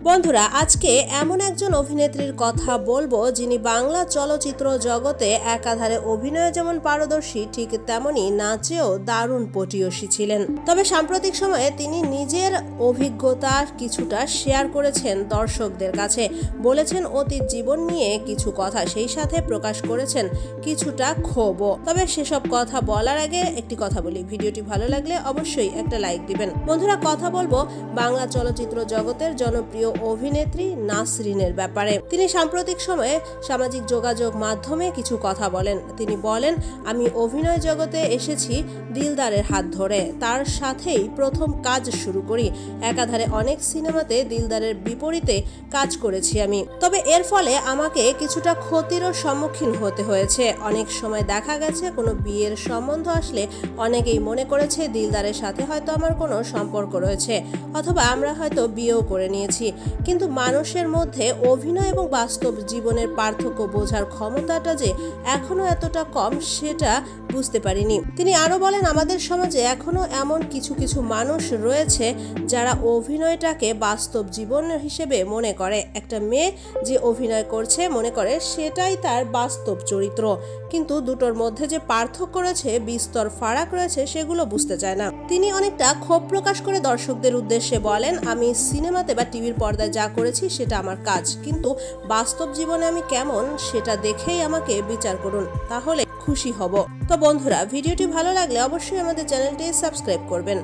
বন্ধুরা, আজকে এমন একজন অভিনেত্রীর কথা বলবো যিনি বাংলা চলচ্চিত্র জগতে একাধারে অভিনয়ে যেমন পারদর্শী, ঠিক তেমনি নাচেও দারুণ পটীয়সী ছিলেন। তবে সাম্প্রতিক সময়ে তিনি নিজের অভিজ্ঞতা কিছুটা শেয়ার করেছেন দর্শকদের কাছে, বলেছেন অতীত জীবন নিয়ে কিছু কথা, সেই সাথে প্রকাশ করেছেন কিছুটা ক্ষোভও। তবে সেসব কথা বলার আগে একটি কথা বলি, ভিডিওটি ভালো লাগলে অবশ্যই একটা লাইক দিবেন। বন্ধুরা, কথা বলবো বাংলা চলচ্চিত্র জগতের জনপ্রিয় অভিনেত্রী নাসরিনের ব্যাপারে। তিনি সাম্প্রতিক সময়ে সামাজিক যোগাযোগ মাধ্যমে কিছু কথা বলেন। তিনি বলেন, আমি অভিনয় জগতে এসেছি দিলদারের হাত ধরে, তার সাথেই প্রথম কাজ শুরু করি। একাধারে অনেক সিনেমাতে দিলদারের বিপরীতে কাজ করেছি আমি। তবে এর ফলে আমাকে কিছুটা ক্ষতিরও সম্মুখীন হতে হয়েছে। অনেক সময় দেখা গেছে কোনো বিয়ের সম্বন্ধ আসলে অনেকেই মনে করেছে দিলদারের সাথে হয়তো আমার কোনো সম্পর্ক রয়েছে, অথবা আমরা হয়তো বিয়েও করে নিয়েছি। কিন্তু মানুষের মধ্যে অভিনয় এবং বাস্তব জীবনের পার্থক্য বোঝার ক্ষমতাটা যে এখনো এতটা কম, সেটা বুঝতে পারিনি। তিনি আরো বলেন, আমাদের সমাজে এখনো এমন কিছু কিছু মানুষ রয়েছে যারা অভিনয়টাকে বাস্তব জীবন হিসেবে মনে করে। একটা মেয়ে যে অভিনয় করছে মনে করে সেটাই তার বাস্তব চরিত্র, কিন্তু দুটোর মধ্যে যে পার্থক্য রয়েছে, বিস্তর ফারাক রয়েছে, সেগুলো বুঝতে চায় না। তিনি অনেকটা ক্ষোভ প্রকাশ করে দর্শকদের উদ্দেশ্যে বলেন, আমি সিনেমাতে বা টিভির পর্দায় যা করেছি সেটা আমার কাজ, কিন্তু বাস্তব জীবনে আমি কেমন সেটা দেখেই আমাকে বিচার করুন, তাহলে খুশি হব। তো বন্ধুরা, ভিডিওটি ভালো লাগলে অবশ্যই আমাদের চ্যানেলটি সাবস্ক্রাইব করবেন।